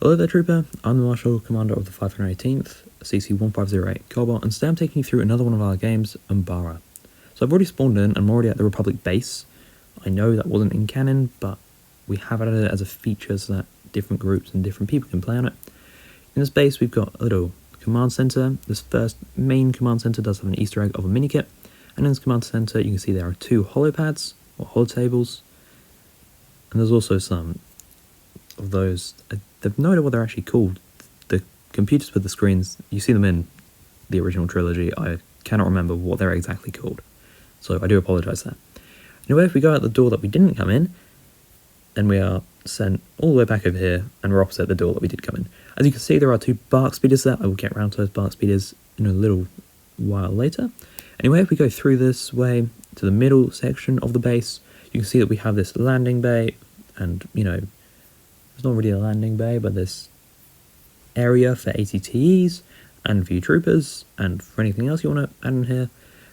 Hello there, Trooper. I'm the Marshal Commander of the 518th, CC 1508 Colbalt, and today I'm taking you through another one of our games, Umbara. So I've already spawned in, I'm already at the Republic base. I know that wasn't in canon, but we have added it as a feature so that different groups and different people can play on it. In this base, we've got a little command center. This first main command center does have an Easter egg of a minikit, and in this command center, you can see there are two holopads, or holotables, and there's also some of those. I've no idea what they're actually called. The computers with the screens, you see them in the original trilogy. I cannot remember what they're exactly called, so I do apologise there. Anyway, if we go out the door that we didn't come in, then we are sent all the way back over here, and we're opposite the door that we did come in. As you can see, there are two bark speeders there. I will get around to those bark speeders in a little while later. Anyway, if we go through this way to the middle section of the base, you can see that we have this landing bay, and, you know, it's not really a landing bay, but this area for ATTEs and for your troopers and for anything else you want to add in here.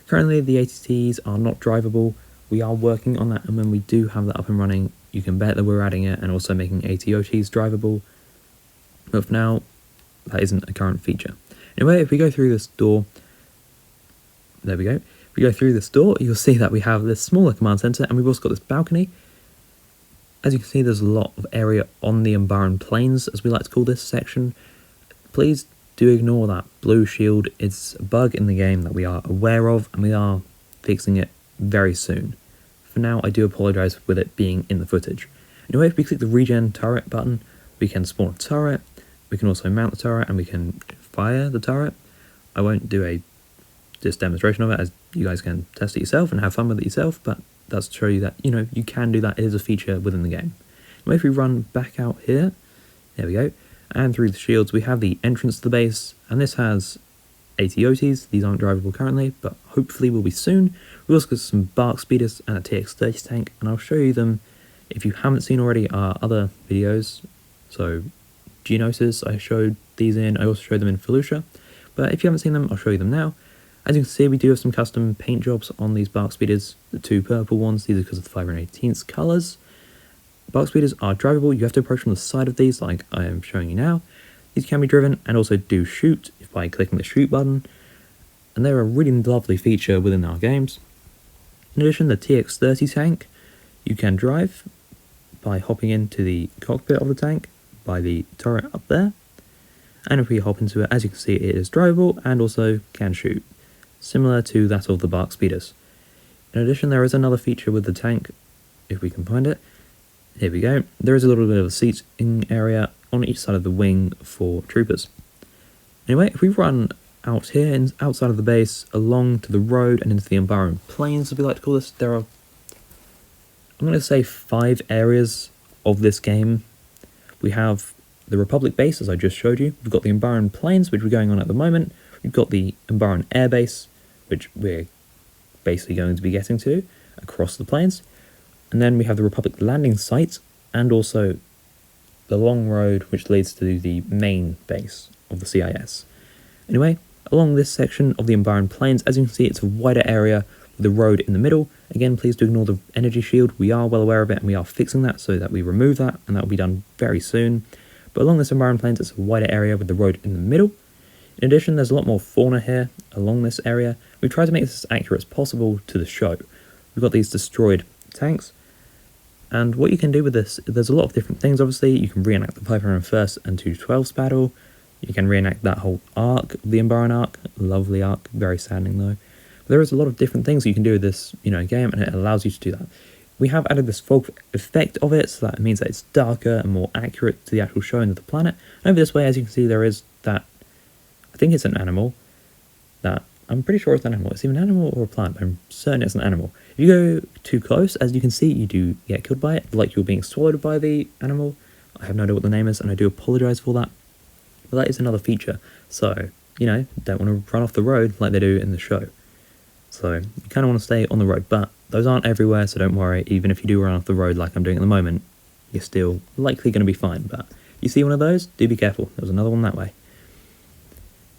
Currently, the ATTEs are not drivable. We are working on that, and when we do have that up and running, you can bet that we're adding it and also making ATOTs drivable. But for now, that isn't a current feature. Anyway, if we go through this door, there we go. If we go through this door, you'll see that we have this smaller command center, and we've also got this balcony. As you can see, there's a lot of area on the Umbaran plains, as we like to call this section. Please do ignore that blue shield. It's a bug in the game that we are aware of, and we are fixing it very soon. For now, I do apologise with it being in the footage. Anyway, if we click the regen turret button, we can spawn a turret, we can also mount the turret, and we can fire the turret. I won't do this demonstration of it, as you guys can test it yourself and have fun with it yourself, but that's to show you that, you know, you can do that. It is a feature within the game. Anyway, if we run back out here, there we go, and through the shields, we have the entrance to the base, and this has ATOTs. These aren't drivable currently, but hopefully will be soon. We also got some bark speeders and a TX-30 tank, and I'll show you them if you haven't seen already our other videos. So Geonosis, I showed these in. I also showed them in Felucia, but if you haven't seen them, I'll show you them now. As you can see, we do have some custom paint jobs on these bark speeders. The two purple ones, these are because of the 518th colours. Bark speeders are drivable. You have to approach from the side of these, like I am showing you now. These can be driven and also do shoot by clicking the shoot button, and they're a really lovely feature within our games. In addition, the TX-30 tank you can drive by hopping into the cockpit of the tank by the turret up there, and if we hop into it, as you can see, it is drivable and also can shoot, similar to that of the bark speeders. In addition, there is another feature with the tank, if we can find it. Here we go. There is a little bit of a seating area on each side of the wing for troopers. Anyway, if we run out here and outside of the base, along to the road and into the Umbaran plains, as we like to call this, there are, I'm going to say, 5 areas of this game. We have the Republic base, as I just showed you. We've got the Umbaran plains, which we're going on at the moment. We've got the Umbaran air base, which we're basically going to be getting to across the plains. And then we have the Republic landing site, and also the long road which leads to the main base of the CIS. Anyway, along this section of the Umbaran plains, as you can see, it's a wider area with the road in the middle. Again, please do ignore the energy shield. We are well aware of it, and we are fixing that so that we remove that, and that will be done very soon. But along this Umbaran plains, it's a wider area with the road in the middle. In addition, there's a lot more fauna here along this area. We've tried to make this as accurate as possible to the show. We've got these destroyed tanks, and what you can do with this, there's a lot of different things. Obviously, you can reenact the 501st and 212s battle. You can reenact that whole arc, the Umbaran arc. Lovely arc, very saddening though. But there is a lot of different things you can do with this, game, and it allows you to do that. We have added this fog effect of it, so that means that it's darker and more accurate to the actual showing of the planet. And over this way, as you can see, there is that, I think it's an animal, that, I'm pretty sure it's an animal. It's either an animal or a plant, but I'm certain it's an animal. If you go too close, as you can see, you do get killed by it, like you're being swallowed by the animal. I have no idea what the name is, and I do apologise for that. But that is another feature, so, don't want to run off the road like they do in the show. So, you kind of want to stay on the road, but those aren't everywhere, so don't worry. Even if you do run off the road like I'm doing at the moment, you're still likely going to be fine. But you see one of those, do be careful. There's another one that way.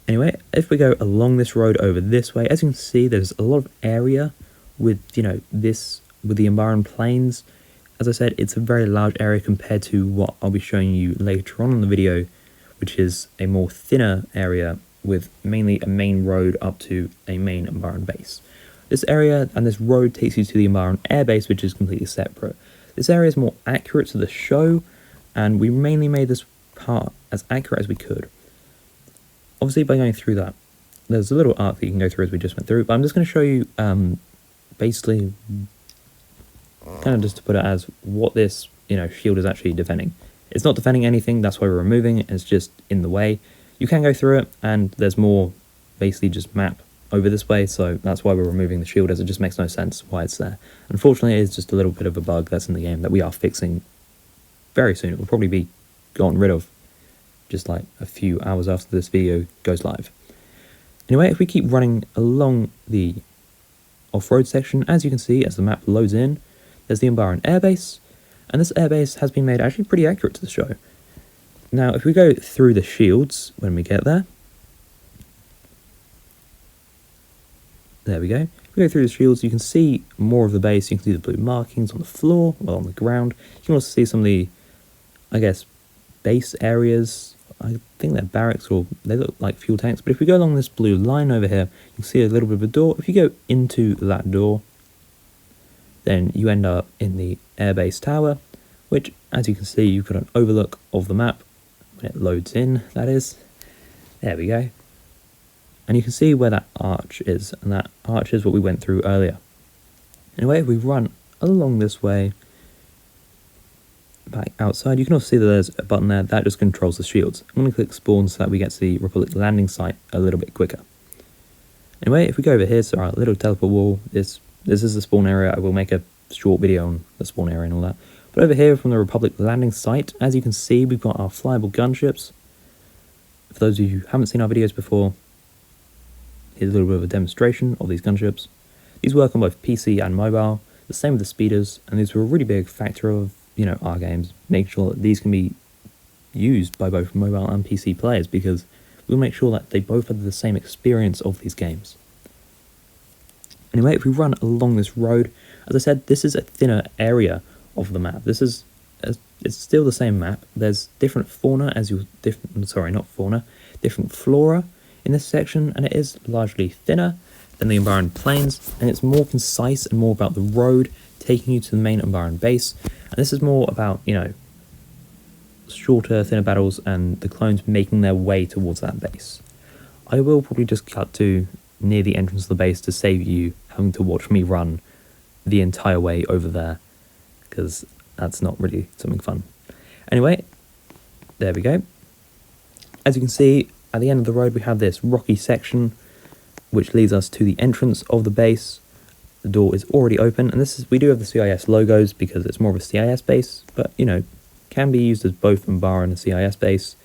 Anyway, if we go along this road over this way, as you can see, there's a lot of area with, with the Umbaran plains. as I said, it's a very large area compared to what I'll be showing you later on in the video, which is a more thinner area with mainly a main road up to a main Umbaran base. This area and this road takes you to the Umbaran air base, which is completely separate. This area is more accurate to the show, and we mainly made this part as accurate as we could. Obviously, by going through that, there's a little arc that you can go through as we just went through, but I'm just going to show you basically kind of just to put it as what this shield is actually defending. It's not defending anything, that's why we're removing it, it's just in the way. You can go through it, and there's more basically just map over this way, so that's why we're removing the shield, as it just makes no sense why it's there. Unfortunately, it's just a little bit of a bug that's in the game that we are fixing very soon. It will probably be gotten rid of just like a few hours after this video goes live. Anyway, if we keep running along the off-road section, as you can see, as the map loads in, there's the Umbaran airbase, and this airbase has been made actually pretty accurate to the show. Now, if we go through the shields when we get there, there we go. If we go through the shields, you can see more of the base. You can see the blue markings on the floor, well, on the ground. You can also see some of the, I guess, base areas. I think they're barracks, or they look like fuel tanks. But if we go along this blue line over here, you can see a little bit of a door. If you go into that door, then you end up in the airbase tower, which, as you can see, you've got an overlook of the map when it loads in, that is. There we go. And you can see where that arch is, and that arch is what we went through earlier. Anyway, if we run along this way, back outside, you can also see that there's a button there that just controls the shields. I'm going to click spawn so that we get to the Republic landing site a little bit quicker. Anyway, if we go over here to our little teleport wall, this is the spawn area. I will make a short video on the spawn area and all that. But over here from the Republic landing site, as you can see, we've got our flyable gunships. For those of you who haven't seen our videos before, here's a little bit of a demonstration of these gunships. These work on both PC and mobile, the same with the speeders, and these were a really big factor of our games, making sure that these can be used by both mobile and PC players, because we'll make sure that they both have the same experience of these games. Anyway, if we run along this road, as I said, this is a thinner area of the map. It's still the same map. There's different fauna different flora in this section, and it is largely thinner than the Umbaran plains, and it's more concise and more about the road taking you to the main Umbaran base. And this is more about, shorter, thinner battles and the clones making their way towards that base. I will probably just cut to near the entrance of the base to save you having to watch me run the entire way over there, because that's not really something fun. Anyway, there we go. As you can see, at the end of the road we have this rocky section which leads us to the entrance of the base. The door is already open, and we do have the CIS logos because it's more of a CIS base, but can be used as both Umbara and a CIS base.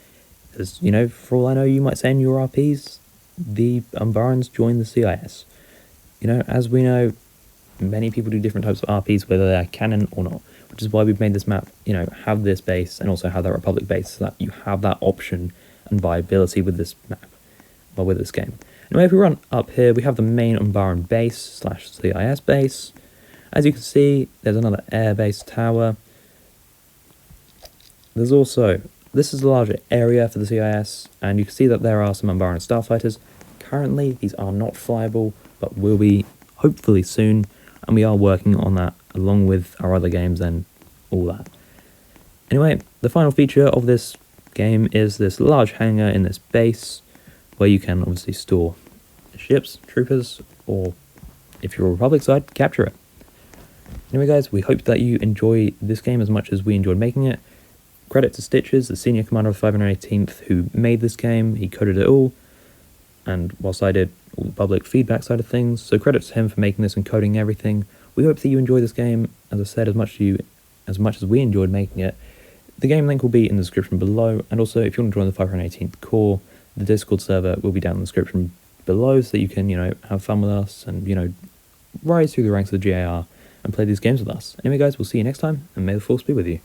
As for all I know, you might say in your RPs, the Umbarans join the CIS. As we know, many people do different types of RPs, whether they're canon or not, which is why we've made this map, have this base and also have that Republic base, so that you have that option and viability with this map, or with this game. Anyway, if we run up here, we have the main Umbaran base / CIS base. As you can see, there's another air base tower. There's also, this is a larger area for the CIS, and you can see that there are some Umbaran starfighters. Currently, these are not flyable, but will be hopefully soon, and we are working on that along with our other games and all that. Anyway, the final feature of this game is this large hangar in this base, where you can obviously store ships, troopers, or if you're a Republic side, capture it. Anyway guys, we hope that you enjoy this game as much as we enjoyed making it. Credit to Stitches, the senior commander of the 518th, who made this game. He coded it all, and whilst I did all the public feedback side of things, so credit to him for making this and coding everything. We hope that you enjoy this game, as I said, as much as we enjoyed making it. The game link will be in the description below, and also if you want to join the 518th core, the Discord server will be down in the description below, so that you can, have fun with us and, rise through the ranks of the GAR and play these games with us. Anyway guys, we'll see you next time, and may the force be with you.